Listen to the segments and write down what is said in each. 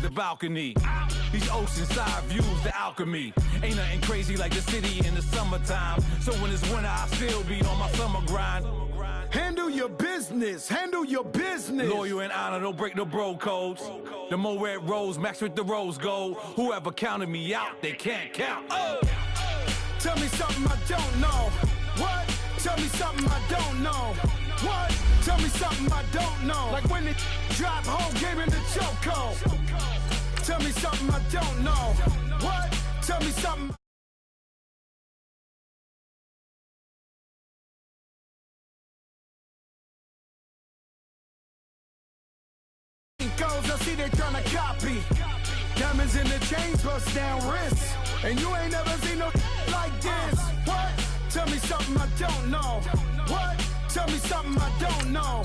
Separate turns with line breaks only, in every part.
the balcony. These oceanside views, the alchemy. Ain't nothing crazy like the city in the summertime. So when it's winter, I still be on my summer grind.
Handle your business, handle your business.
Loyal and honor, don't break the bro codes. The more red rose, max with the rose gold. Whoever counted me out, they can't count. Oh!
Tell me something I don't know. What? Tell me something I don't know. What? Tell me something I don't know. Like when it drop home, game in the chokehold. Tell me something I don't know. What? Tell me something. Goes, I see they tryna copy. Diamonds in the chains, bust down wrists. And you ain't never seen no like this. What? Tell me something I don't know. What? Tell me something I don't know.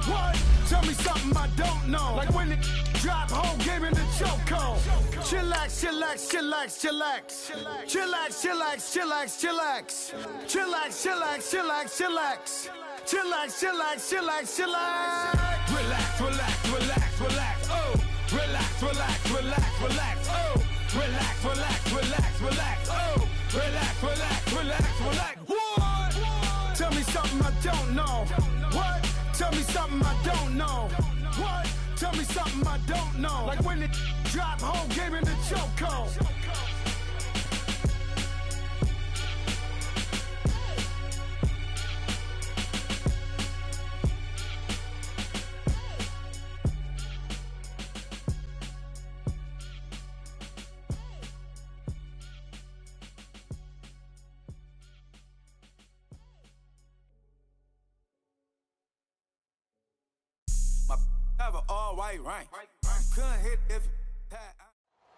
What? Tell me something I don't know. Like when it drop home, game in the chokehold. Chillax, chillax, chillax, chillax. Chillax, chillax, chillax, chillax. Chillax, chillax, chillax, chillax. Chillax, chillax, chillax, chillax.
Relax, relax, relax, relax, oh. Relax, relax, relax, relax, oh. Relax, relax, relax, relax, oh. Relax, relax, relax, relax. What?
Tell me something I don't know. What? Tell me something I don't know. What? Tell me something I don't know. Like when it drop home, game in the chokehold.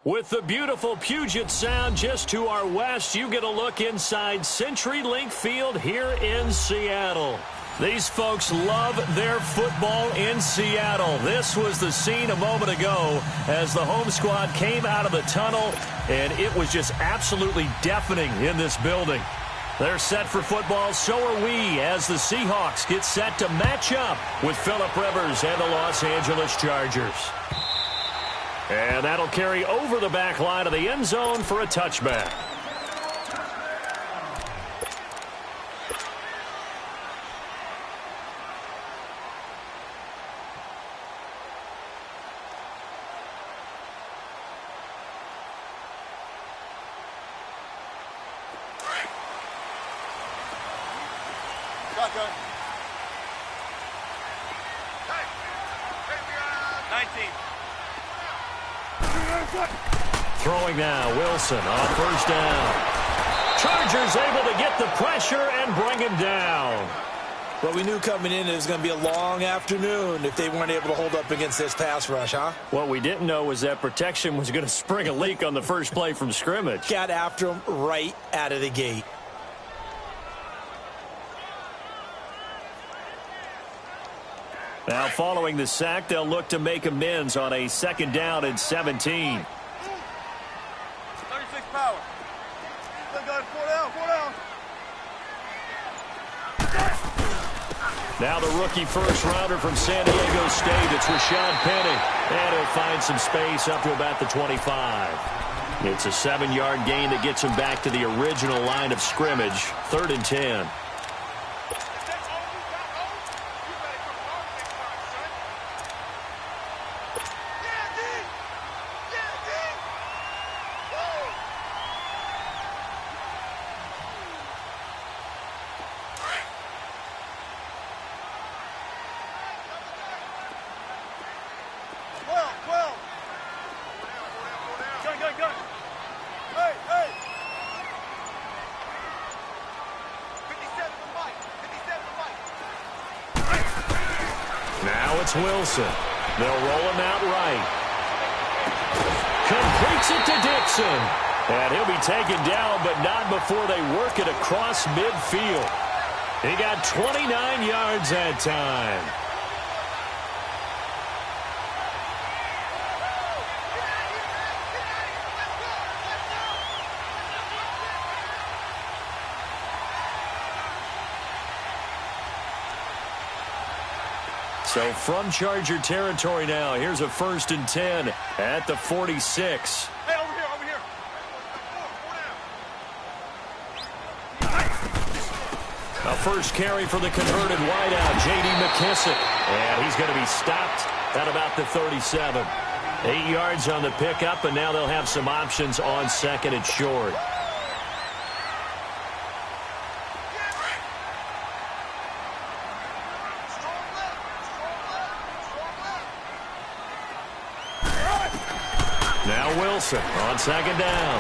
With the beautiful Puget Sound just to our west, you get a look inside CenturyLink Field here in Seattle. These folks love their football in Seattle. This was the scene a moment ago as the home squad came out of the tunnel, and it was just absolutely deafening in this building. They're set for football, so are we, as the Seahawks get set to match up with Phillip Rivers and the Los Angeles Chargers. And that'll carry over the back line of the end zone for a touchback.
Shotgun. 19.
Throwing now, Wilson on first down. Chargers able to get the pressure and bring him down.
Well, we knew coming in it was going to be a long afternoon if they weren't able to hold up against this pass rush, huh?
What we didn't know was that protection was going to spring a leak on the first play from scrimmage.
Got after him right out of the gate.
Now, following the sack, they'll look to make amends on a second down and 17.
36 power. Still going 4 down, 4 down.
Now the rookie first-rounder from San Diego State, it's Rashad Penny. And he'll find some space up to about the 25. It's a 7-yard gain that gets him back to the original line of scrimmage, 3rd and 10. Wilson. They'll roll him out right. Completes it to Dixon. And he'll be taken down, but not before they work it across midfield. He got 29 yards that time. So from Charger territory now, here's a 1st and 10 at the 46.
Hey, over here, over here.
A first carry for the converted wideout, J.D. McKissick. And he's going to be stopped at about the 37. 8 yards on the pickup, and now they'll have some options on 2nd and short. Now Wilson on 2nd down.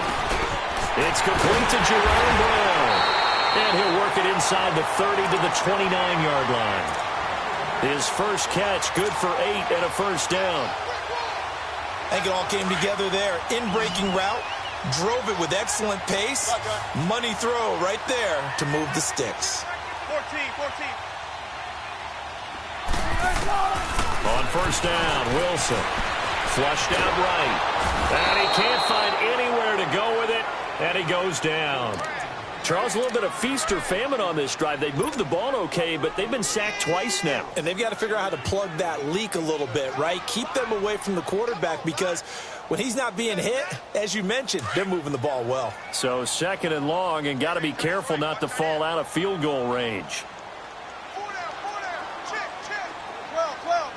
It's complete to Jerome Brown. And he'll work it inside the 30 to the 29-yard line. His first catch, good for 8 and a 1st down.
I think it all came together there. In-breaking route, drove it with excellent pace. Money throw right there to move the sticks.
14.
On 1st down, Wilson. Flushed out right. And he can't find anywhere to go with it. And he goes down. Charles, a little bit of feast or famine on this drive. They moved the ball okay, but they've been sacked twice now.
And they've got to figure out how to plug that leak a little bit, right? Keep them away from the quarterback because when he's not being hit, as you mentioned, they're moving the ball well.
So 2nd and long, and got to be careful not to fall out of field goal range.
4 down. Check. 12.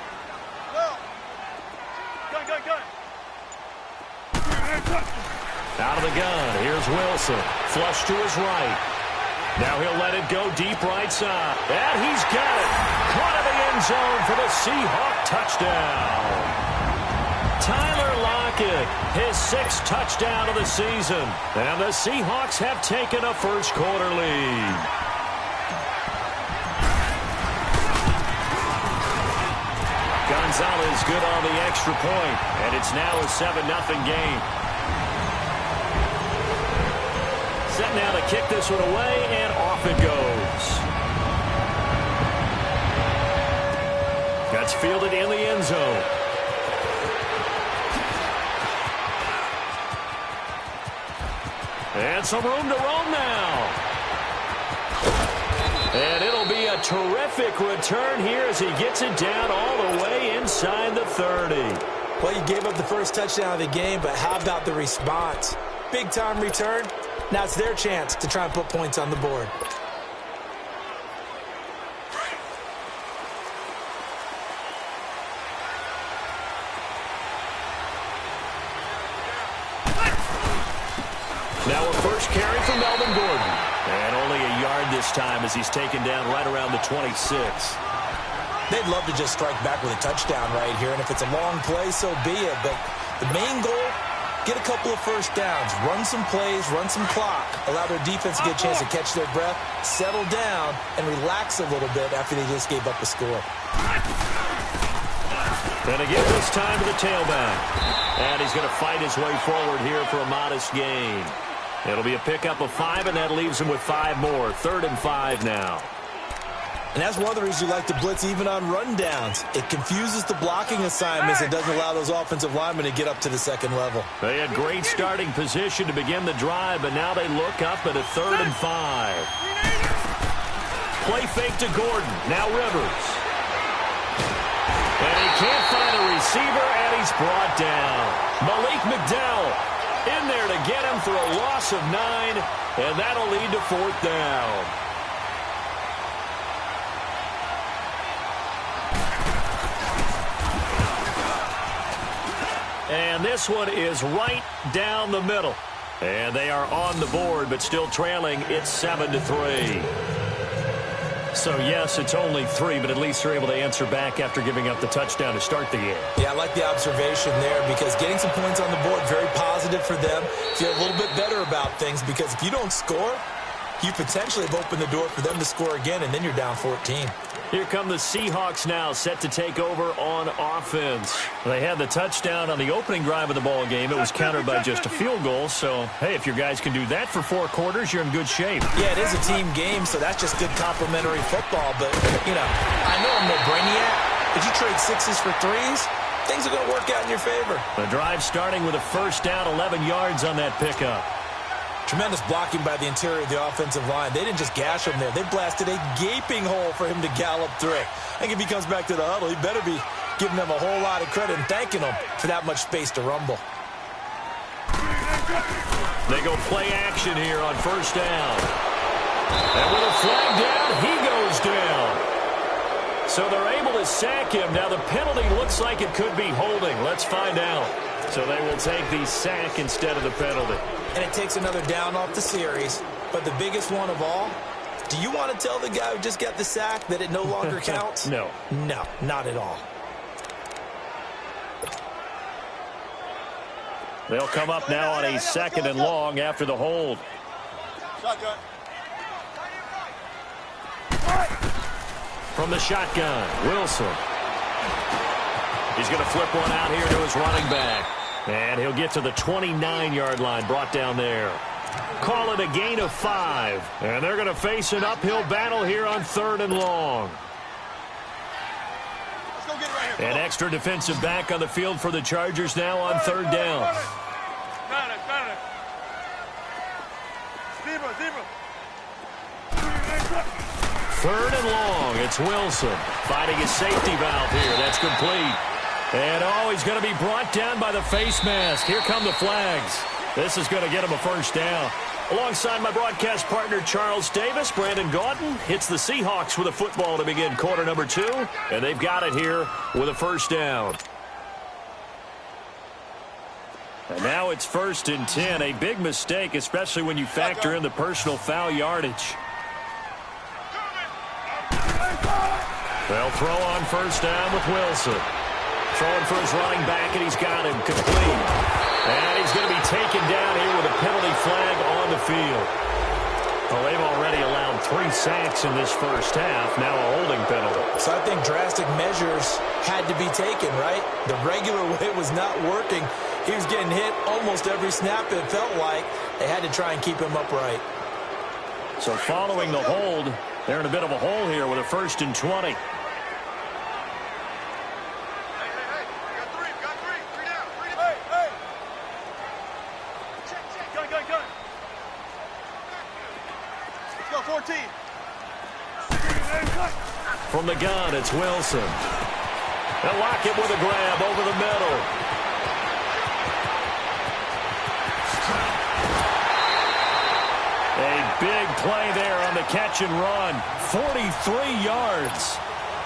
Gun.
Out of the gun, here's Wilson. Flush to his right. Now he'll let it go deep right side. And he's got it. Caught in the end zone for the Seahawk touchdown. Tyler Lockett, his 6th touchdown of the season. And the Seahawks have taken a first-quarter lead. Gonzalez good on the extra point, and it's now a 7-0 game. Set now to kick this one away, and off it goes. That's fielded in the end zone. And some room to roam now. And it'll be a terrific return here as he gets it down all the way inside the 30.
Well, you gave up the first touchdown of the game, but how about the response? Big-time return. Now it's their chance to try and put points on the board.
Now a first carry for Melvin Gordon. And only a yard this time as he's taken down right around the 26.
They'd love to just strike back with a touchdown right here, and if it's a long play, so be it. But the main goal, get a couple of first downs, run some plays, run some clock, allow their defense to get a chance to catch their breath, settle down, and relax a little bit after they just gave up a score.
And again this time to the tailback. And he's going to fight his way forward here for a modest gain. It'll be a pickup of 5, and that leaves him with 5 more. 3rd and 5 now.
And that's one of the reasons you like to blitz even on rundowns. It confuses the blocking assignments. It doesn't allow those offensive linemen to get up to the second level.
They had great starting position to begin the drive, but now they look up at a 3rd and 5. Play fake to Gordon. Now Rivers. And he can't find a receiver, and he's brought down. Malik McDowell in there to get him for a loss of 9, and that'll lead to 4th down. And this one is right down the middle. And they are on the board, but still trailing. It's 7-3. So, yes, it's only 3, but at least they're able to answer back after giving up the touchdown to start the game.
Yeah, I like the observation there because getting some points on the board, very positive for them. Feel a little bit better about things because if you don't score, you potentially have opened the door for them to score again, and then you're down 14.
Here come the Seahawks now, set to take over on offense. They had the touchdown on the opening drive of the ball game. It was countered by just a field goal. So, hey, if your guys can do that for 4 quarters, you're in good shape.
Yeah, it is a team game, so that's just good complimentary football. But, you know, I know I'm no brainiac. If you trade 6s for 3s, things are going to work out in your favor.
The drive starting with a first down, 11 yards on that pickup.
Tremendous blocking by the interior of the offensive line. They didn't just gash him there. They blasted a gaping hole for him to gallop through. I think if he comes back to the huddle, he better be giving them a whole lot of credit and thanking them for that much space to rumble.
They go play action here on first down. And with a flag down, he goes down. So they're able to sack him. Now the penalty looks like it could be holding. Let's find out. So they will take the sack instead of the penalty.
And it takes another down off the series. But the biggest one of all, do you want to tell the guy who just got the sack that it no longer counts?
No.
No, not at all.
They'll come up now on a second and long after the hold.
Shotgun.
From the shotgun, Wilson. He's going to flip one out here to his running back. And he'll get to the 29-yard line, brought down there. Call it a gain of 5. And they're going to face an uphill battle here on third and long.
Let's go get it right here.
An extra defensive back on the field for the Chargers now on third down.
Got it. Zebra.
Third and long. It's Wilson finding his safety valve here. That's complete. And, he's going to be brought down by the face mask. Here come the flags. This is going to get him a first down. Alongside my broadcast partner, Charles Davis, Brandon Gaudin hits the Seahawks with a football to begin quarter number 2. And they've got it here with a first down. And now it's 1st and 10. A big mistake, especially when you factor in the personal foul yardage. They'll throw on first down with Wilson. Throwing for his running back, and he's got him complete. And he's going to be taken down here with a penalty flag on the field. Well, they've already allowed 3 sacks in this first half. Now a holding penalty.
So I think drastic measures had to be taken, right? The regular way was not working. He was getting hit almost every snap, it felt like. They had to try and keep him upright.
So following the hold, they're in a bit of a hole here with a 1st and 20. From the gun, it's Wilson. They'll lock it with a grab over the middle. A big play there on the catch and run. 43 yards.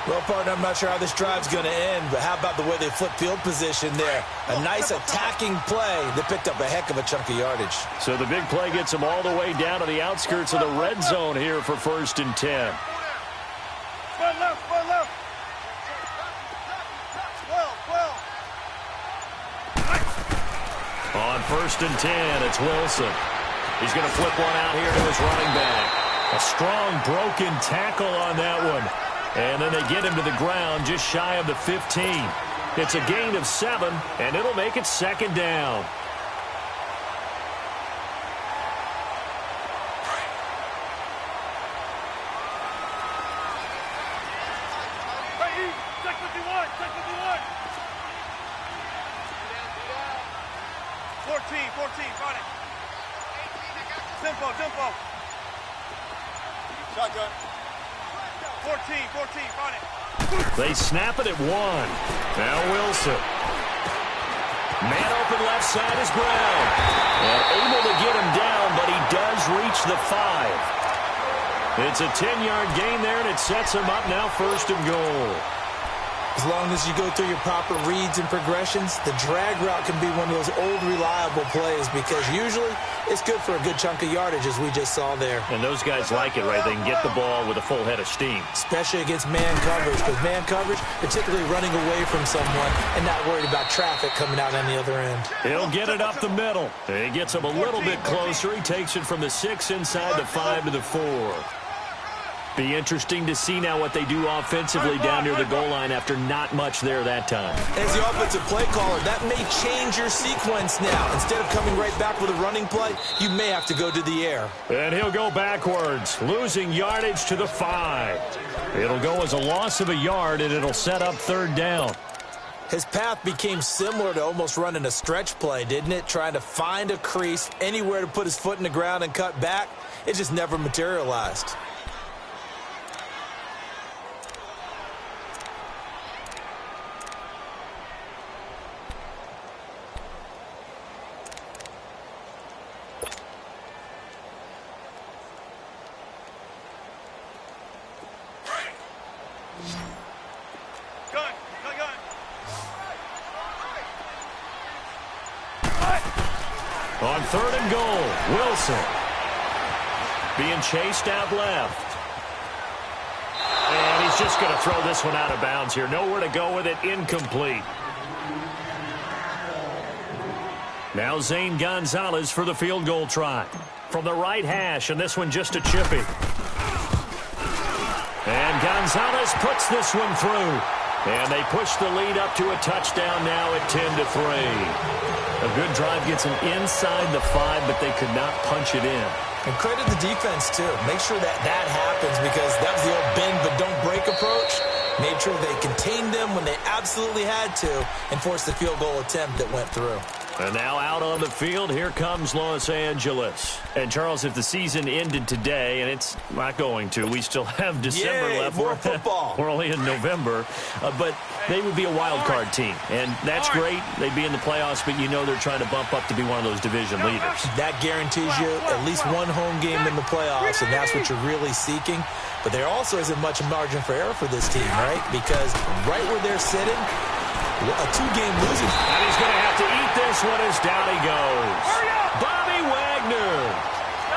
Well, partner, I'm not sure how this drive's going to end, but how about the way they flip field position there? A nice attacking play that picked up a heck of a chunk of yardage.
So the big play gets them all the way down to the outskirts of the red zone here for 1st and 10.
Run left. 12.
On 1st and 10, it's Wilson. He's going to flip one out here to his running back. A strong broken tackle on that one. And then they get him to the ground just shy of the 15. It's a gain of 7, and it'll make it 2nd down.
Check 51. 14, run it. Tempo. Shotgun. 14, run it.
They snap it at 1. Now Wilson. Man open left side is Brown. And able to get him down, but he does reach the 5. It's a 10-yard gain there, and it sets him up now 1st and goal.
As long as you go through your proper reads and progressions, the drag route can be one of those old reliable plays because usually it's good for a good chunk of yardage, as we just saw there.
And those guys like it, right? They can get the ball with a full head of steam.
Especially against man coverage, because man coverage, they're typically running away from someone and not worried about traffic coming out on the other end.
He'll get it up the middle. He gets him a little bit closer. He takes it from the 6 inside the 5 to the 4. Be interesting to see now what they do offensively down near the goal line after not much there that time.
As the offensive play caller, that may change your sequence now. Instead of coming right back with a running play, you may have to go to the air.
And he'll go backwards, losing yardage to the 5. It'll go as a loss of a yard, and it'll set up 3rd down.
His path became similar to almost running a stretch play, didn't it? Trying to find a crease, anywhere to put his foot in the ground and cut back. It just never materialized.
On 3rd and goal, Wilson being chased out left. And he's just going to throw this one out of bounds here. Nowhere to go with it, incomplete. Now Zane Gonzalez for the field goal try. From the right hash, and this one just a chippy. And Gonzalez puts this one through. And they push the lead up to a touchdown now at 10-3. A good drive gets them inside the 5, but they could not punch it in.
And credit the defense, too. Make sure that happens, because that was the old bend but don't break approach. Made sure they contained them when they absolutely had to and forced the field goal attempt that went through.
And now out on the field, here comes Los Angeles. And, Charles, if the season ended today, and it's not going to, we still have December left.
More football.
We're only in November. But they would be a wild card team. And that's great. They'd be in the playoffs, but you know they're trying to bump up to be one of those division leaders.
That guarantees you at least one home game in the playoffs, and that's what you're really seeking. But there also isn't much margin for error for this team, right? Because right where they're sitting, a 2-game losing.
And he's going to have to eat this one as down he goes. Bobby Wagner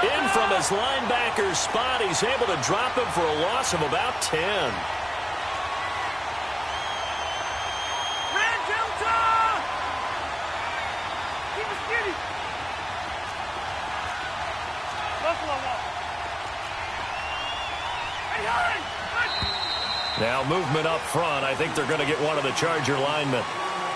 in from his linebacker spot. He's able to drop him for a loss of about 10. Now movement up front. I think they're going to get one of the Charger linemen.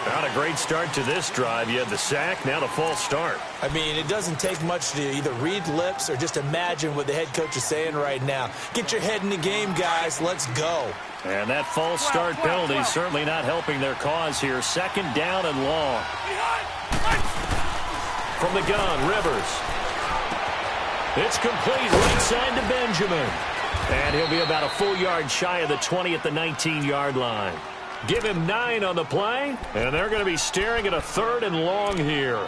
Not a great start to this drive. You had the sack, now the false start.
I mean, it doesn't take much to either read lips or just imagine what the head coach is saying right now. Get your head in the game, guys. Let's go.
And that false start penalty is certainly not helping their cause here. 2nd down and long. From the gun, Rivers. It's complete right side to Benjamin. And he'll be about a full yard shy of the 20 at the 19-yard line. Give him 9 on the play, and they're going to be staring at a 3rd and long here.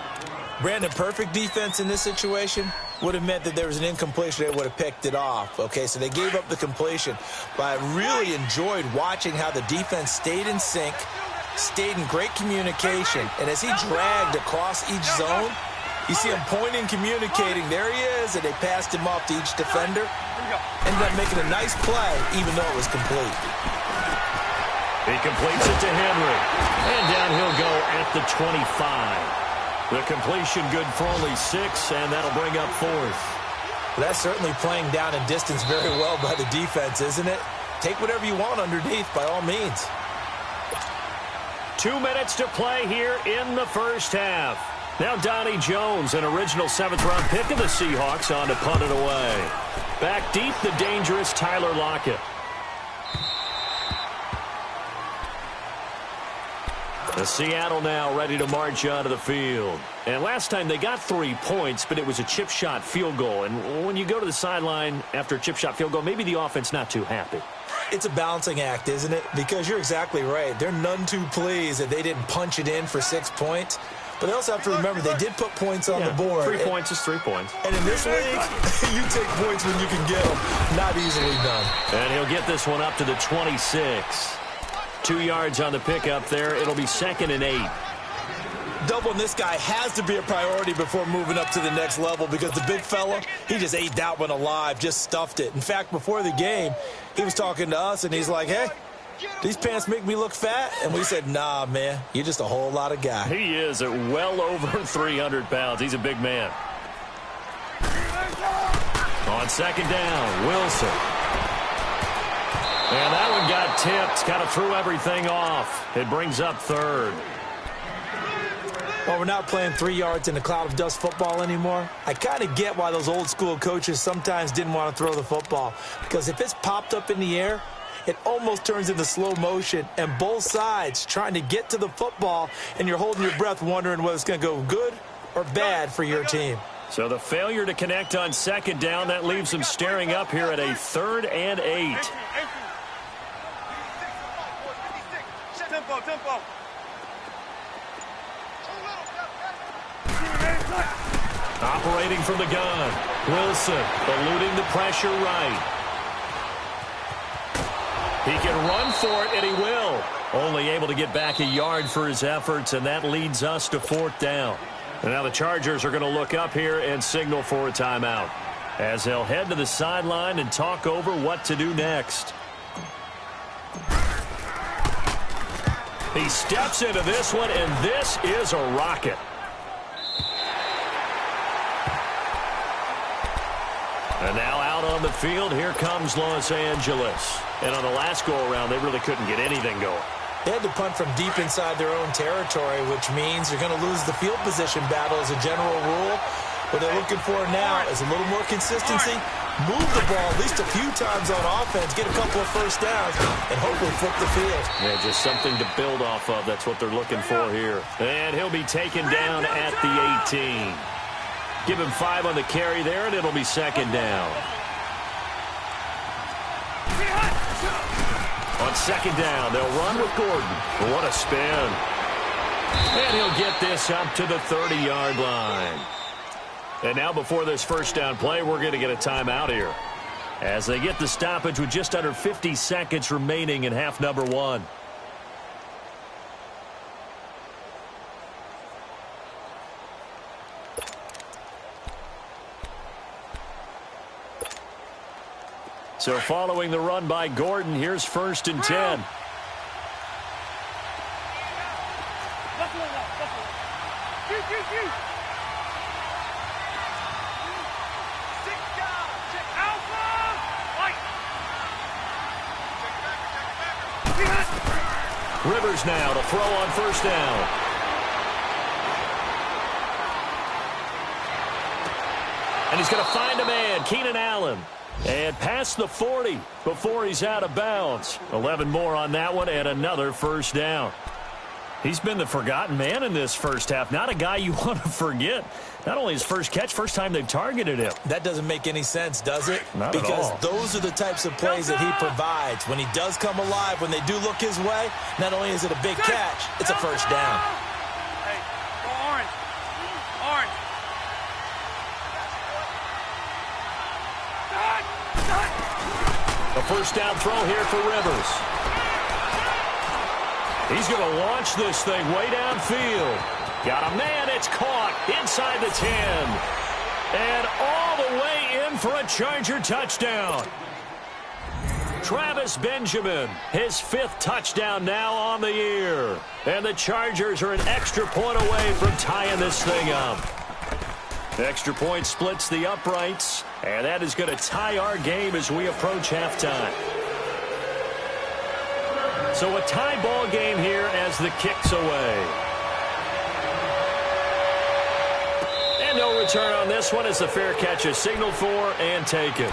Brandon, perfect defense in this situation would have meant that there was an incompletion. They would have picked it off. Okay, so they gave up the completion. But I really enjoyed watching how the defense stayed in sync, stayed in great communication, and as he dragged across each zone, you see him pointing, communicating. There he is, and they passed him off to each defender. Ended up making a nice play, even though it was complete.
He completes it to Henry. And down he'll go at the 25. The completion good for only 6, and that'll bring up 4th.
That's certainly playing down in distance very well by the defense, isn't it? Take whatever you want underneath, by all means.
2 minutes to play here in the first half. Now Donnie Jones, an original 7th-round pick of the Seahawks, on to punt it away. Back deep, the dangerous Tyler Lockett. The Seattle now ready to march onto the field. And last time they got 3 points, but it was a chip shot field goal. And when you go to the sideline after a chip shot field goal, maybe the offense not too happy.
It's a balancing act, isn't it? Because you're exactly right. They're none too pleased that they didn't punch it in for 6 points. But they also have to remember they did put points on the board.
3 points is 3 points.
And in this league, you take points when you can get them. Not easily done.
And he'll get this one up to the 26. 2 yards on the pickup there. It'll be 2nd and 8.
Doubling this guy has to be a priority before moving up to the next level, because the big fella, he just ate that one alive, just stuffed it. In fact, before the game, he was talking to us, and he's like, hey, these pants make me look fat? And we said, nah, man, you're just a whole lot of guy.
He is at well over 300 pounds. He's a big man. On 2nd down, Wilson. And that one got tipped, kind of threw everything off. It brings up 3rd.
Well, we're not playing 3 yards in a cloud of dust football anymore. I kind of get why those old school coaches sometimes didn't want to throw the football. Because if it's popped up in the air, it almost turns into slow motion, and both sides trying to get to the football, and you're holding your breath wondering whether it's going to go good or bad for your team.
So the failure to connect on second down, that leaves them staring up here at a 3rd and 8.
Tempo.
Operating from the gun, Wilson eluding the pressure right. He can run for it, and he will. Only able to get back a yard for his efforts, and that leads us to 4th down. And now the Chargers are going to look up here and signal for a timeout, as they'll head to the sideline and talk over what to do next. He steps into this one, and this is a rocket. And now out on the field, here comes Los Angeles. And on the last go-around, they really couldn't get anything going.
They had to punt from deep inside their own territory, which means you're going to lose the field position battle as a general rule. What they're looking for now is a little more consistency, move the ball at least a few times on offense, get a couple of first downs, and hopefully flip the field.
Yeah, just something to build off of. That's what they're looking for here. And he'll be taken down at the 18. Give him 5 on the carry there, and it'll be 2nd down. On 2nd down, they'll run with Gordon. What a spin. And he'll get this up to the 30-yard line. And now before this first down play, we're going to get a timeout here, as they get the stoppage with just under 50 seconds remaining in half number 1. So following the run by Gordon, here's 1st and 10. Rivers now to throw on 1st down. And he's going to find a man, Keenan Allen. And past the 40 before he's out of bounds. 11 more on that one, and another 1st down. He's been the forgotten man in this first half. Not a guy you want to forget. Not only his first catch, first time they've targeted him.
That doesn't make any sense, does it?
Not at all.
Because those are the types of plays that he provides. When he does come alive, when they do look his way, not only is it a big catch, it's a 1st down.
Hey, go orange. Orange.
A 1st down throw here for Rivers. He's going to launch this thing way downfield. Got a man. It's caught inside the 10. And all the way in for a Charger touchdown. Travis Benjamin, his 5th touchdown now on the year. And the Chargers are an extra point away from tying this thing up. Extra point splits the uprights. And that is going to tie our game as we approach halftime. So a tie ball game here as the kick's away. And no return on this one as the fair catch is signaled for and taken.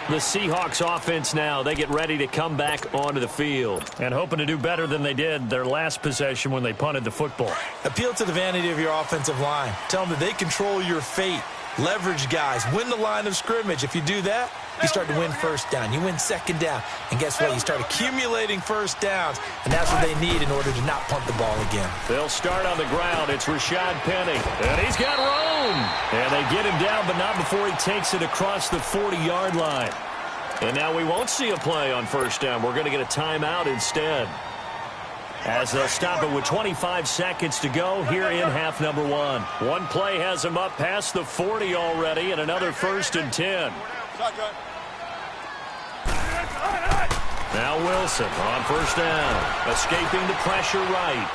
The Seahawks offense now, they get ready to come back onto the field. And hoping to do better than they did their last possession when they punted the football.
Appeal to the vanity of your offensive line. Tell them that they control your fate. Leverage guys. Win the line of scrimmage. If you do that, you start to win 1st down. You win 2nd down. And guess what? You start accumulating 1st downs. And that's what they need in order to not punt the ball again.
They'll start on the ground. It's Rashad Penny. And he's got room. And they get him down, but not before he takes it across the 40-yard line. And now we won't see a play on 1st down. We're going to get a timeout instead, as they'll stop it with 25 seconds to go here in half number 1. One play has him up past the 40 already, and another 1st and 10. Now Wilson on 1st down, escaping the pressure right.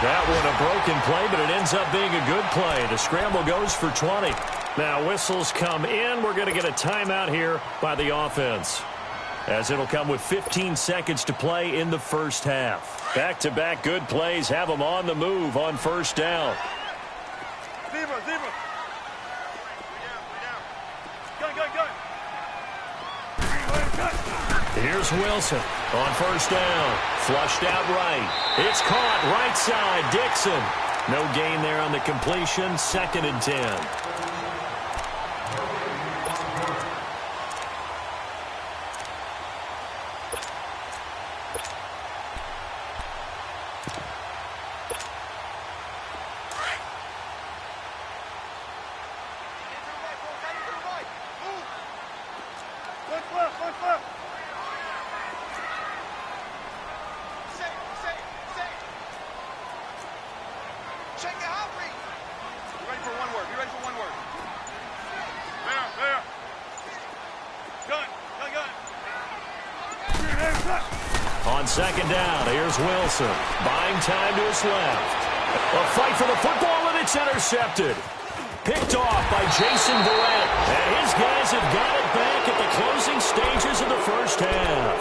That one a broken play, but it ends up being a good play. The scramble goes for 20. Now whistles come in. We're going to get a timeout here by the offense, as it'll come with 15 seconds to play in the first half. Back-to-back good plays have them on the move on 1st down.
Zebra.
Here's Wilson on first down. Flushed out right. It's caught right side. Dixon. No gain there on the completion. 2nd and 10. On 2nd down, here's Wilson. Buying time to his left. A fight for the football, and it's intercepted. Picked off by Jason Verrett. And his guys have got it back at the closing stages of the first half.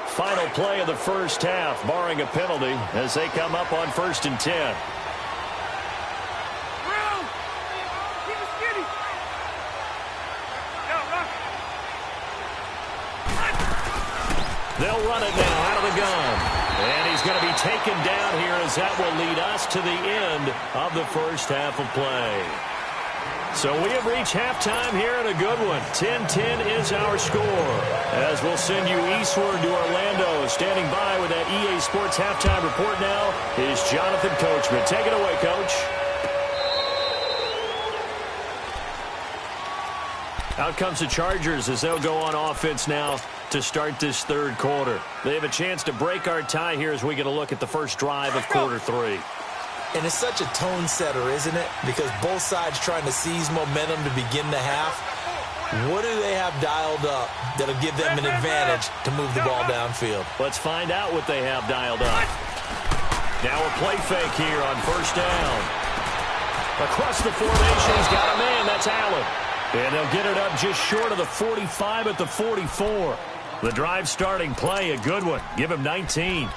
Final play of the first half, barring a penalty, as they come up on 1st and 10. They'll run it now out of the gun. And he's going to be taken down here as that will lead us to the end of the first half of play. So we have reached halftime here in a good one. 10-10 is our score. As we'll send you eastward to Orlando. Standing by with that EA Sports halftime report now is Jonathan Coachman. Take it away, Coach. Out comes the Chargers as they'll go on offense now to start this third quarter. They have a chance to break our tie here as we get a look at the first drive of quarter 3.
And it's such a tone setter, isn't it? Because both sides trying to seize momentum to begin the half. What do they have dialed up that'll give them an advantage to move the ball downfield?
Let's find out what they have dialed up. Now a play fake here on first down. Across the formation, he's got a man. That's Allen. And they'll get it up just short of the 45 at the 44. The drive starting play, a good one. Give him 19.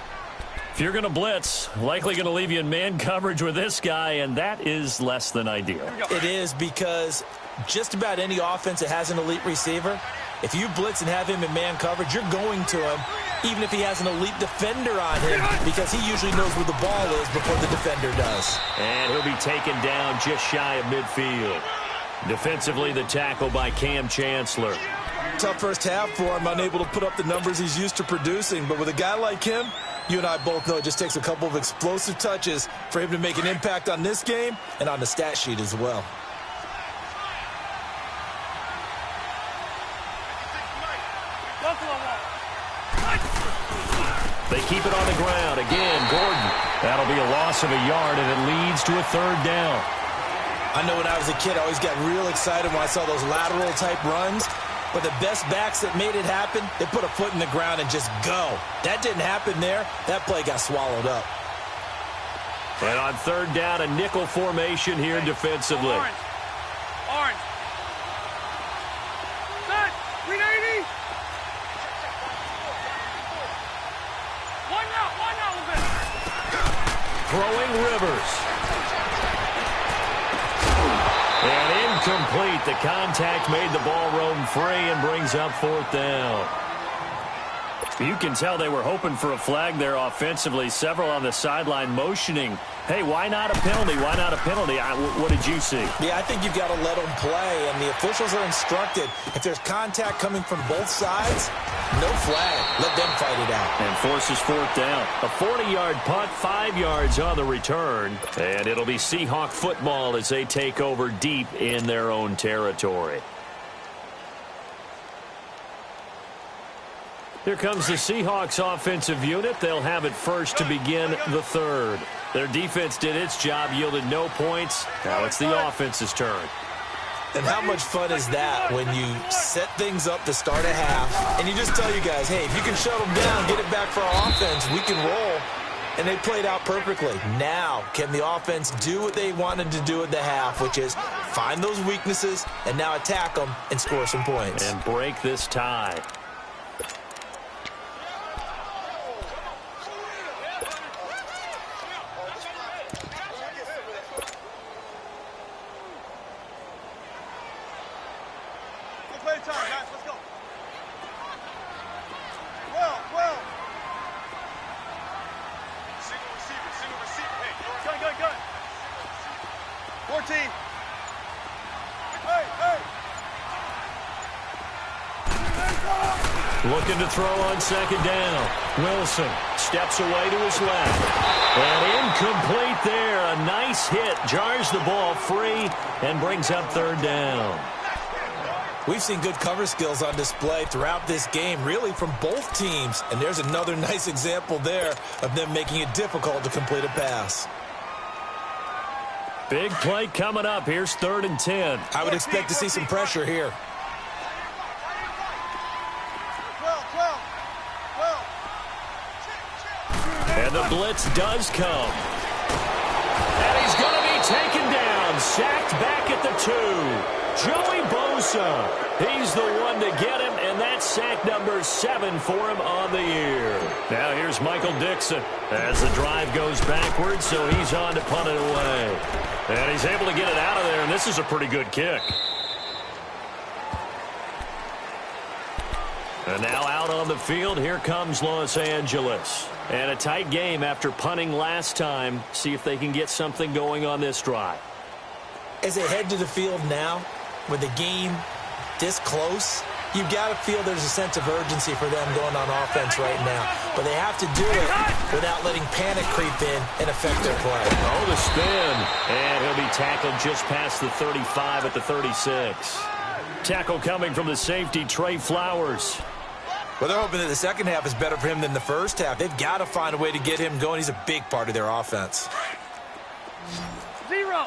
If you're going to blitz, likely going to leave you in man coverage with this guy, and that is less than ideal.
It is, because just about any offense that has an elite receiver, if you blitz and have him in man coverage, you're going to him, even if he has an elite defender on him, because he usually knows where the ball is before the defender does.
And he'll be taken down just shy of midfield. Defensively, the tackle by Cam Chancellor.
Tough first half for him, unable to put up the numbers he's used to producing. But with a guy like him, you and I both know it just takes a couple of explosive touches for him to make an impact on this game and on the stat sheet as well.
They keep it on the ground. Again, Gordon. That'll be a loss of a yard, and it leads to a 3rd down.
I know when I was a kid, I always got real excited when I saw those lateral-type runs. But the best backs that made it happen, they put a foot in the ground and just go. That didn't happen there. That play got swallowed up.
And on 3rd down, a nickel formation here defensively.
Orange. Set. 380. One out.
Throwing Rivers. And incomplete. The contact made the ball roam free and brings up 4th down. You can tell they were hoping for a flag there offensively. Several on the sideline motioning, hey, why not a penalty? Why not a penalty? What did you see?
Yeah, I think you've got to let them play, and the officials are instructed. If there's contact coming from both sides, no flag. Let them fight it out.
And forces 4th down. A 40-yard punt, 5 yards on the return. And it'll be Seahawk football as they take over deep in their own territory. Here comes the Seahawks offensive unit. They'll have it first to begin the 3rd. Their defense did its job, yielded no points. Now it's the offense's turn.
And how much fun is that when you set things up to start a half and you just tell you guys, hey, if you can shut them down, get it back for our offense, we can roll. And they played out perfectly. Now, can the offense do what they wanted to do at the half, which is find those weaknesses and now attack them and score some points.
And break this tie.
team.
Looking to throw on second down. Wilson steps away to his left. And incomplete there. A nice hit. Jars the ball free and brings up third down.
We've seen good cover skills on display throughout this game, really from both teams. And there's another nice example there of them making it difficult to complete a pass.
Big play coming up. Here's 3rd and 10.
I would expect to see some pressure here.
And the blitz does come. And he's going to be taken down. Sacked back at the 2. Joey Bosa. He's the one to get him, and that's sack number 7 for him on the year. Now here's Michael Dixon as the drive goes backwards, so he's on to punt it away. And he's able to get it out of there, and this is a pretty good kick. And now out on the field, here comes Los Angeles. And a tight game after punting last time. See if they can get something going on this drive.
As they head to the field now, with the game this close, you've got to feel there's a sense of urgency for them going on offense right now. But they have to do it without letting panic creep in and affect their play.
Oh, the spin. And he'll be tackled just past the 35 at the 36. Tackle coming from the safety, Trey Flowers.
Well, they're hoping that the second half is better for him than the first half. They've got to find a way to get him going. He's a big part of their offense.
0.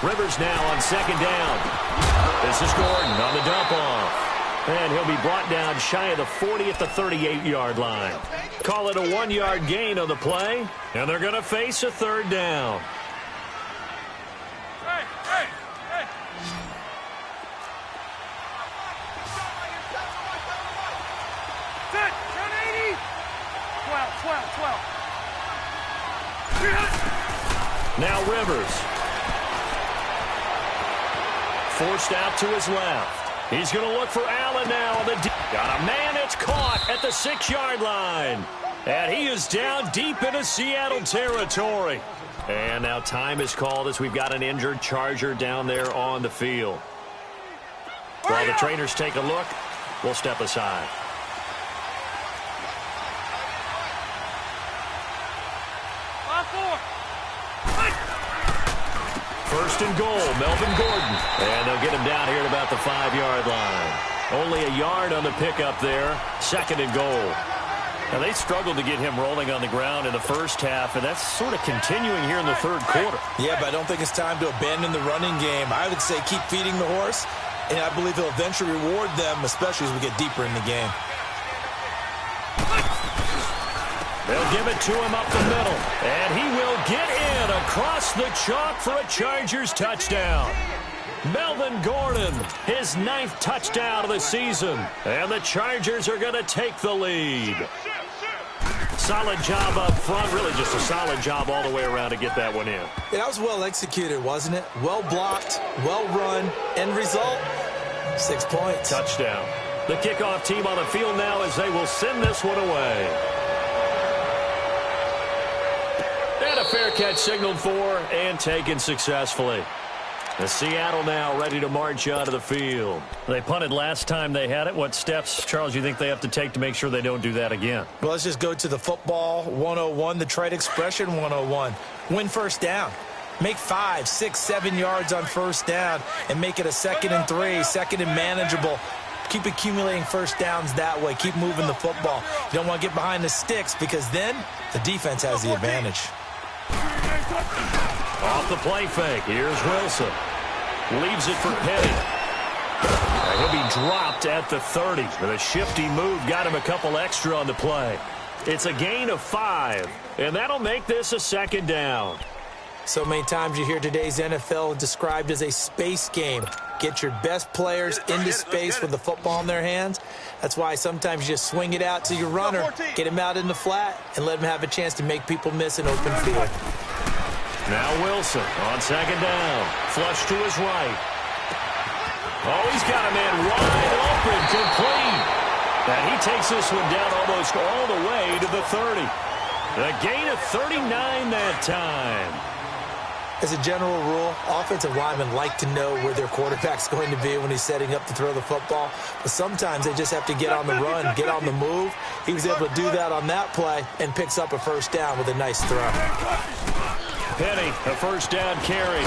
Rivers now on second down. This is Gordon on the dump off. And he'll be brought down shy of the 40 at the 38-yard line. Call it a 1-yard gain on the play. And they're going to face a 3rd down. Now Rivers. Forced out to his left. He's going to look for Allen now on the deep. Got a man that's caught at the 6-yard line. And he is down deep into Seattle territory. And now time is called as we've got an injured Charger down there on the field. While the trainers take a look, we'll step aside. First and goal, Melvin Gordon. And they'll get him down here at about the 5-yard line. Only a yard on the pickup there. 2nd and goal. Now, they struggled to get him rolling on the ground in the first half, and that's sort of continuing here in the 3rd quarter.
Yeah, but I don't think it's time to abandon the running game. I would say keep feeding the horse, and I believe he'll eventually reward them, especially as we get deeper in the game.
They'll give it to him up the middle, and he will get in across the chalk for a Chargers touchdown. Melvin Gordon, his 9th touchdown of the season, and the Chargers are going to take the lead. Solid job up front, really just a solid job all the way around to get that one in.
That was well executed, wasn't it? Well blocked, well run, end result, 6 points.
Touchdown. The kickoff team on the field now as they will send this one away. And a fair catch signaled for and taken successfully. The Seattle now ready to march out of the field. They punted last time they had it. What steps, Charles, you think they have to take to make sure they don't do that again?
Well, let's just go to the football 101, the trade expression 101. Win first down. Make 5, 6, 7 yards on first down and make it a 2nd and 3, 2nd and manageable. Keep accumulating first downs that way. Keep moving the football. You don't want to get behind the sticks because then the defense has the advantage.
Off the play fake. Here's Wilson. Leaves it for Petty. He'll be dropped at the 30. With a shifty move, got him a couple extra on the play. It's a gain of 5, and that'll make this a 2nd down.
So many times you hear today's NFL described as a space game. Get your best players into space with the football in their hands. That's why sometimes you just swing it out to your runner, get him out in the flat, and let him have a chance to make people miss an open field.
Now Wilson on 2nd down. Flush to his right. Oh, he's got a man wide open, complete. And he takes this one down almost all the way to the 30. A gain of 39 that time.
As a general rule, offensive linemen like to know where their quarterback's going to be when he's setting up to throw the football. But sometimes they just have to get on the run, get on the move. He was able to do that on that play and picks up a first down with a nice throw.
Penny, a first down carry.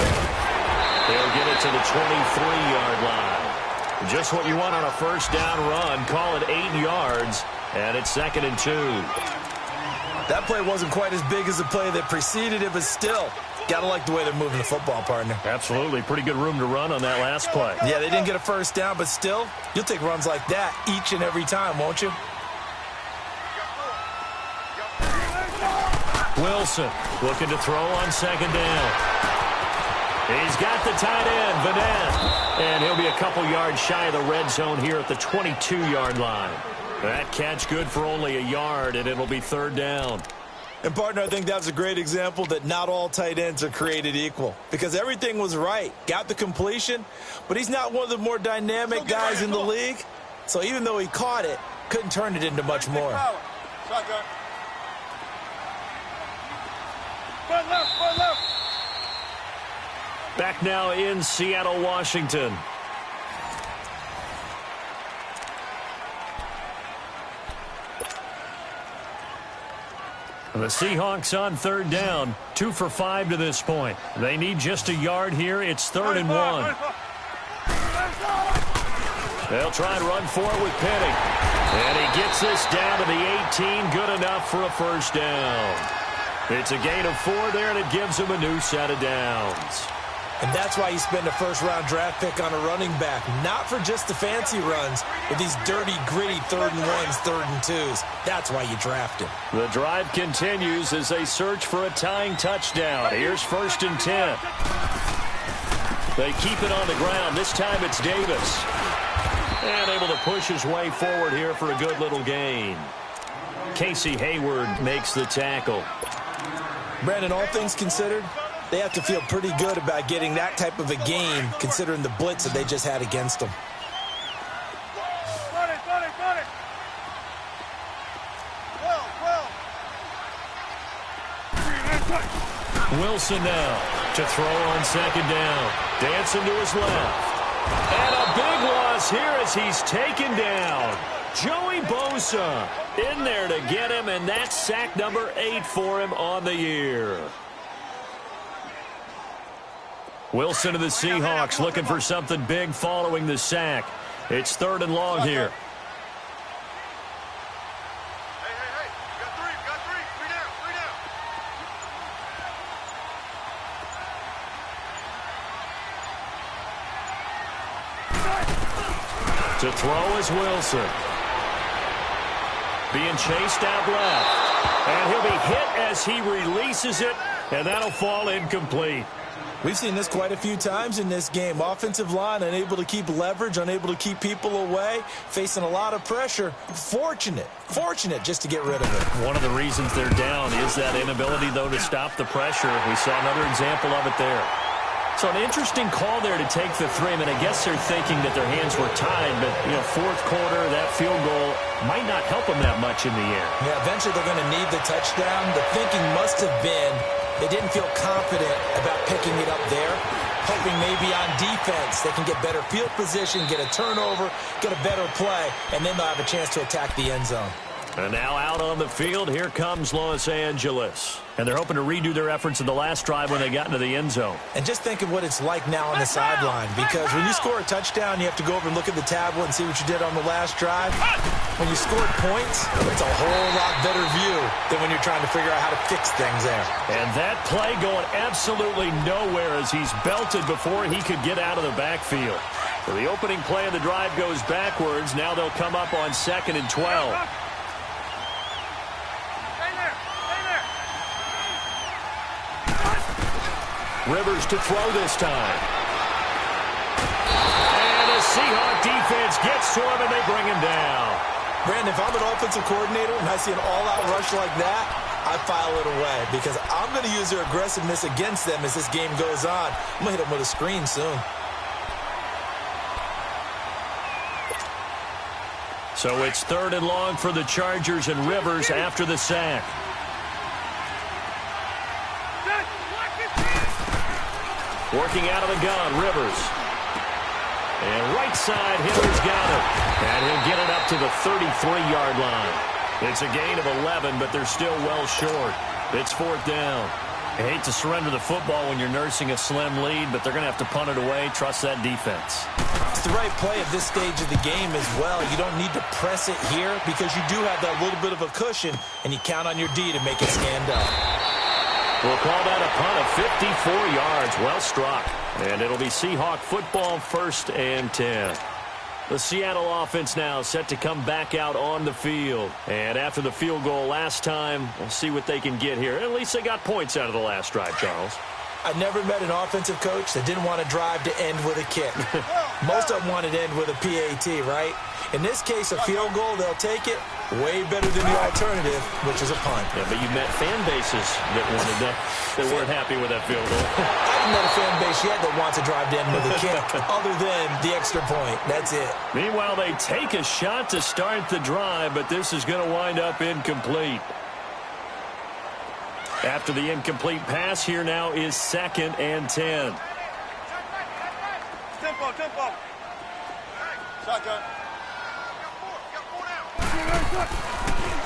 They'll get it to the 23-yard line. Just what you want on a first down run. Call it 8 yards, and it's 2nd and 2.
That play wasn't quite as big as the play that preceded it, but still, got to like the way they're moving the football, partner.
Absolutely. Pretty good room to run on that last play.
Yeah, they didn't get a first down, but still, you'll take runs like that each and every time, won't you?
Wilson looking to throw on 2nd down. He's got the tight end, Vanette. And he'll be a couple yards shy of the red zone here at the 22-yard line. That catch good for only a yard, and it'll be 3rd down.
And, partner, I think that's a great example that not all tight ends are created equal. Because everything was right. Got the completion, but he's not one of the more dynamic guys in the league. So even though he caught it, couldn't turn it into much more.
Back now in Seattle, Washington. The Seahawks on 3rd down, 2 for 5 to this point. They need just a yard here. It's 3rd and 1. They'll try and run for it with Penny. And he gets this down to the 18, good enough for a first down. It's a gain of 4 there, and it gives him a new set of downs.
And that's why you spend a first-round draft pick on a running back, not for just the fancy runs, but these dirty, gritty 3rd and 1s, 3rd and 2s. That's why you draft him.
The drive continues as they search for a tying touchdown. Here's 1st and 10. They keep it on the ground. This time it's Davis. And able to push his way forward here for a good little gain. Casey Hayward makes the tackle.
Brandon, all things considered, they have to feel pretty good about getting that type of a game, considering the blitz that they just had against them.
Wilson now to throw on 2nd down. Dancing to his left. And a big loss here as he's taken down. Joey Bosa in there to get him, and that's sack number 8 for him on the year. Wilson of the Seahawks looking for something big following the sack. It's 3rd and long here. To throw is Wilson. Being chased out left. And he'll be hit as he releases it, and that'll fall incomplete.
We've seen this quite a few times in this game. Offensive line unable to keep leverage, unable to keep people away, facing a lot of pressure. Fortunate just to get rid of it.
One of the reasons they're down is that inability, though, to stop the pressure. We saw another example of it there. So an interesting call there to take the 3. I mean, I guess they're thinking that their hands were tied, but, 4th quarter, that field goal might not help them that much in the air.
Yeah, eventually they're going to need the touchdown. The thinking must have been they didn't feel confident about picking it up there, hoping maybe on defense they can get better field position, get a turnover, get a better play, and then they'll have a chance to attack the end zone.
And now out on the field, here comes Los Angeles. And they're hoping to redo their efforts in the last drive when they got into the end zone.
And just think of what it's like now on the sideline, because when you score a touchdown, you have to go over and look at the tablet and see what you did on the last drive. When you scored points, it's a whole lot better view than when you're trying to figure out how to fix things there.
And that play going absolutely nowhere as he's belted before he could get out of the backfield. So the opening play of the drive goes backwards. Now they'll come up on 2nd and 12. Rivers to throw this time. And the Seahawk defense gets to him, and they bring him down.
Brandon, if I'm an offensive coordinator and I see an all-out rush like that, I file it away because I'm going to use their aggressiveness against them as this game goes on. I'm going to hit them with a screen soon.
So it's 3rd and long for the Chargers, and Rivers after the sack. Working out of the gun, Rivers. And right side, Hitler's got it. And he'll get it up to the 33-yard line. It's a gain of 11, but they're still well short. It's 4th down. I hate to surrender the football when you're nursing a slim lead, but they're going to have to punt it away. Trust that defense.
It's the right play at this stage of the game as well. You don't need to press it here because you do have that little bit of a cushion, and you count on your D to make it stand up.
We'll call that a punt of 54 yards. Well struck. And it'll be Seahawk football, 1st and 10. The Seattle offense now set to come back out on the field. And after the field goal last time, we'll see what they can get here. At least they got points out of the last drive, Charles.
I never met an offensive coach that didn't want to drive to end with a kick. Most of them wanted to end with a PAT, right? In this case, a field goal, they'll take it. Way better than the alternative, which is a punt.
Yeah, but you met fan bases that wanted that weren't happy with that field goal.
I haven't met a fan base yet that wants to drive to end with a kick, other than the extra point. That's it.
Meanwhile, they take a shot to start the drive, but this is going to wind up incomplete. After the incomplete pass, here now is 2nd and 10.
Tempo, tempo. Shotgun.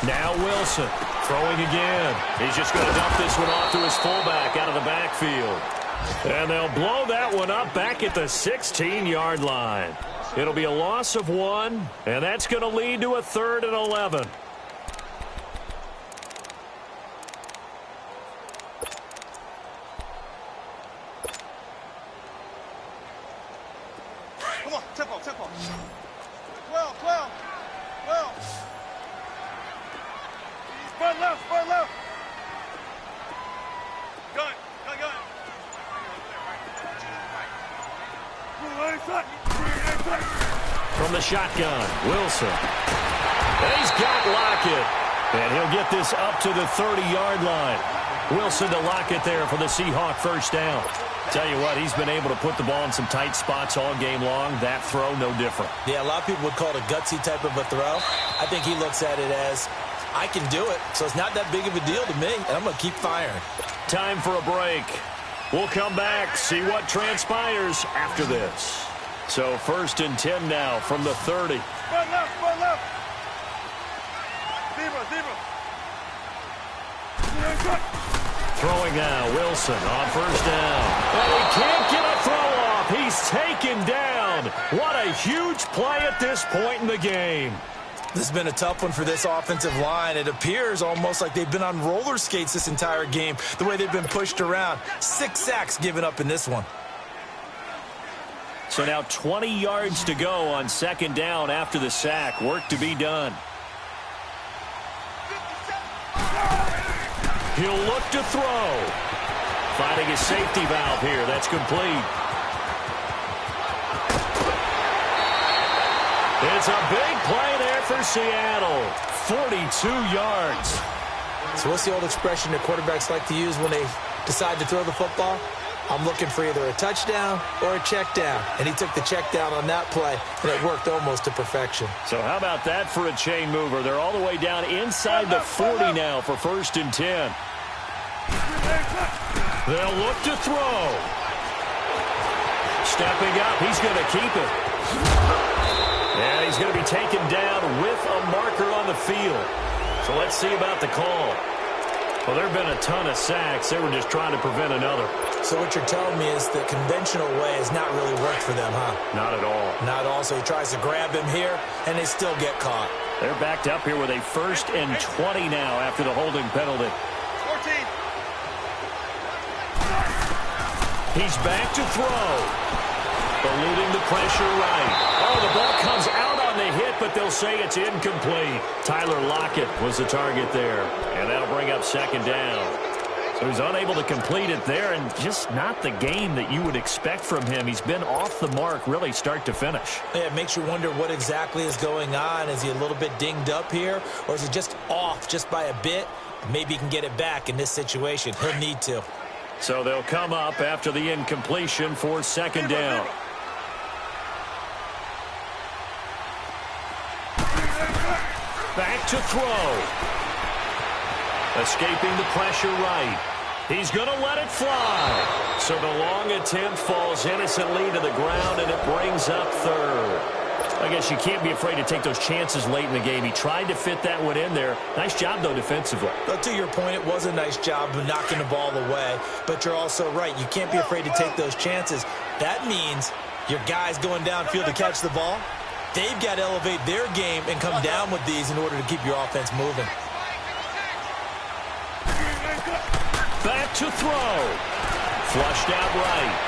Now Wilson throwing again. He's just going to dump this one off to his fullback out of the backfield. And they'll blow that one up back at the 16-yard line. It'll be a loss of 1, and that's going to lead to a 3rd and 11.
Come on, tempo, tempo. 12, 12, 12. Spur left, spur left. Gun, gun, gun.
From the shotgun, Wilson. And he's got Lockett. And he'll get this up to the 30-yard line. Wilson to Lockett there for the Seahawk 1st down. Tell you what, he's been able to put the ball in some tight spots all game long. That throw, no different.
Yeah, a lot of people would call it a gutsy type of a throw. I think he looks at it as, I can do it, so it's not that big of a deal to me, and I'm going to keep firing.
Time for a break. We'll come back, see what transpires after this. So 1st and 10 now from the 30.
Spur left, spur left. Zebra, zebra.
Throwing now, Wilson on 1st down. And he can't get a throw off. He's taken down. What a huge play at this point in the game.
This has been a tough one for this offensive line. It appears almost like they've been on roller skates this entire game, the way they've been pushed around. 6 sacks given up in this one.
So now 20 yards to go on 2nd down after the sack. Work to be done. He'll look to throw. Finding a safety valve here. That's complete. It's a big play there for Seattle. 42 yards.
So what's the old expression that quarterbacks like to use when they decide to throw the football? I'm looking for either a touchdown or a check down. And he took the check down on that play, and it worked almost to perfection.
So how about that for a chain mover? They're all the way down inside the 40 now for 1st and 10. They'll look to throw. Stepping up, he's going to keep it. And he's going to be taken down with a marker on the field. So let's see about the call. Well, there have been a ton of sacks. They were just trying to prevent another.
So what you're telling me is the conventional way has not really worked for them, huh?
Not at all.
Not at all. So he tries to grab him here, and they still get caught.
They're backed up here with a 1st and 20 now after the holding penalty.
14.
He's back to throw. Eluding the pressure right. Oh, the ball comes out on the hit, but they'll say it's incomplete. Tyler Lockett was the target there, and that'll bring up 2nd down. So he's unable to complete it there, and just not the game that you would expect from him. He's been off the mark really start to finish.
Yeah, it makes you wonder what exactly is going on. Is he a little bit dinged up here, or is he just off just by a bit? Maybe he can get it back in this situation. He'll need to.
So they'll come up after the incompletion for 2nd down. back to throw. Escaping the pressure right. He's going to let it fly. So the long attempt falls innocently to the ground, and it brings up third. I guess you can't be afraid to take those chances late in the game. He tried to fit that one in there. Nice job, though, defensively.
But to your point, it was a nice job of knocking the ball away. But you're also right. You can't be afraid to take those chances. That means your guys going downfield to catch the ball, they've got to elevate their game and come down with these in order to keep your offense moving.
Back to throw. Flushed out right.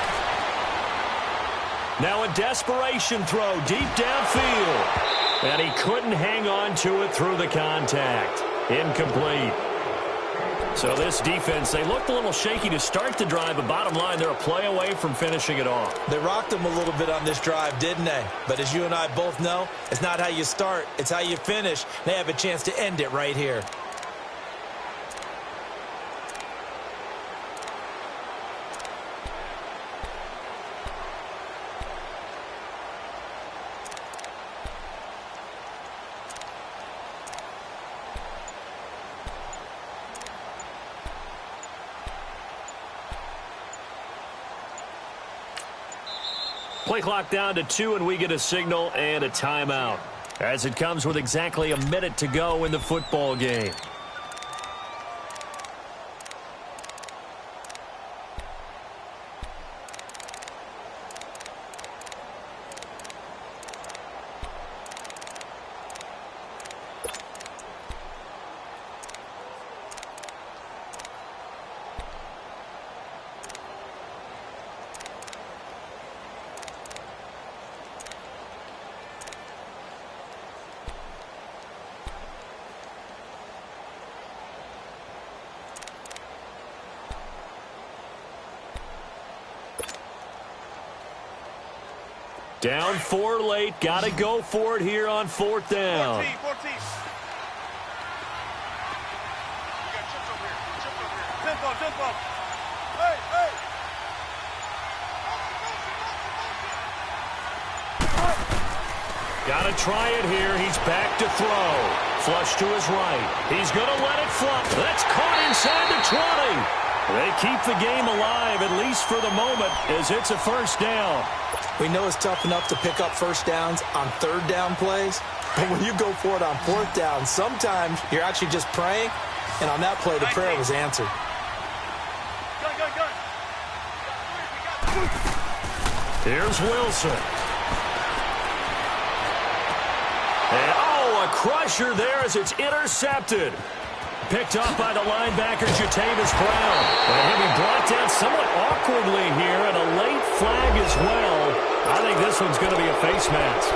Now a desperation throw deep downfield. And he couldn't hang on to it through the contact. Incomplete. So this defense, they looked a little shaky to start the drive, but bottom line, they're a play away from finishing it off.
They rocked them a little bit on this drive, didn't they? But as you and I both know, it's not how you start, it's how you finish. They have a chance to end it right here.
Play clock down to 2, and we get a signal and a timeout, as it comes with exactly a minute to go in the football game. Down 4 late. Got to go for it here on 4th down.
14. You got chips over here. Tempo. Hey.
Got to try it here. He's back to throw. Flush to his right. He's going to let it fly. That's caught inside the 20. They keep the game alive, at least for the moment, as it's a first down.
We know it's tough enough to pick up first downs on 3rd down plays, but when you go for it on 4th down, sometimes you're actually just praying, and on that play, the prayer was answered.
Here's Wilson. And, a crusher there as it's intercepted. Picked up by the linebacker, Jatavis Brown. And he'll be brought down somewhat awkwardly here, and a late flag as well. I think this one's going to be a face mask.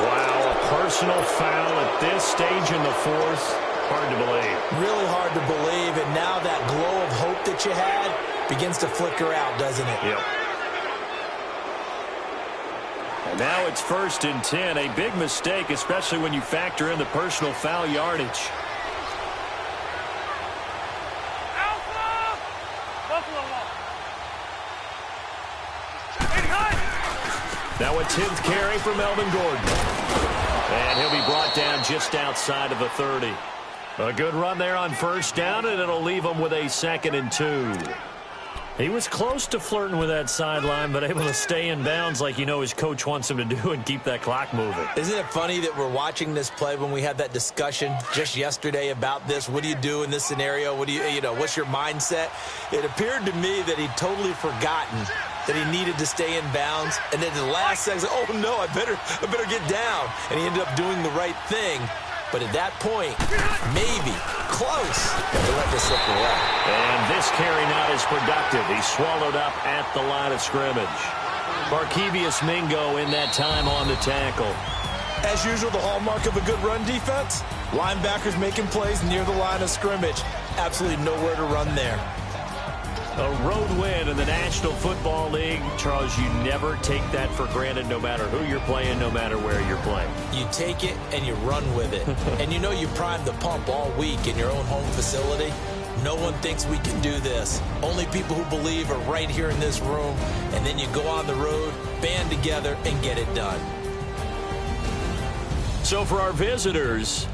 Wow, a personal foul at this stage in the 4th. Hard to believe.
Really hard to believe, and now that glow of hope that you had begins to flicker out, doesn't it?
Yep. And now it's 1st and 10. A big mistake, especially when you factor in the personal foul yardage. Now a 10th carry for Melvin Gordon. And he'll be brought down just outside of the 30. A good run there on 1st down, and it'll leave him with a 2nd and 2. He was close to flirting with that sideline, but able to stay in bounds like his coach wants him to do and keep that clock moving.
Isn't it funny that we're watching this play when we had that discussion just yesterday about this? What do you do in this scenario? What do what's your mindset? It appeared to me that he'd totally forgotten that he needed to stay in bounds, and then the last second, oh no, I better get down. And he ended up doing the right thing. But at that point, maybe, close, to let this slip away.
And this carry not as productive. He's swallowed up at the line of scrimmage. Barkevius Mingo in that time on the tackle.
As usual, the hallmark of a good run defense, linebackers making plays near the line of scrimmage. Absolutely nowhere to run there.
A road win in the National Football League. Charles, you never take that for granted no matter who you're playing, no matter where you're playing.
You take it and you run with it. And you primed the pump all week in your own home facility. No one thinks we can do this. Only people who believe are right here in this room. And then you go on the road, band together, and get it done.
So for our visitors,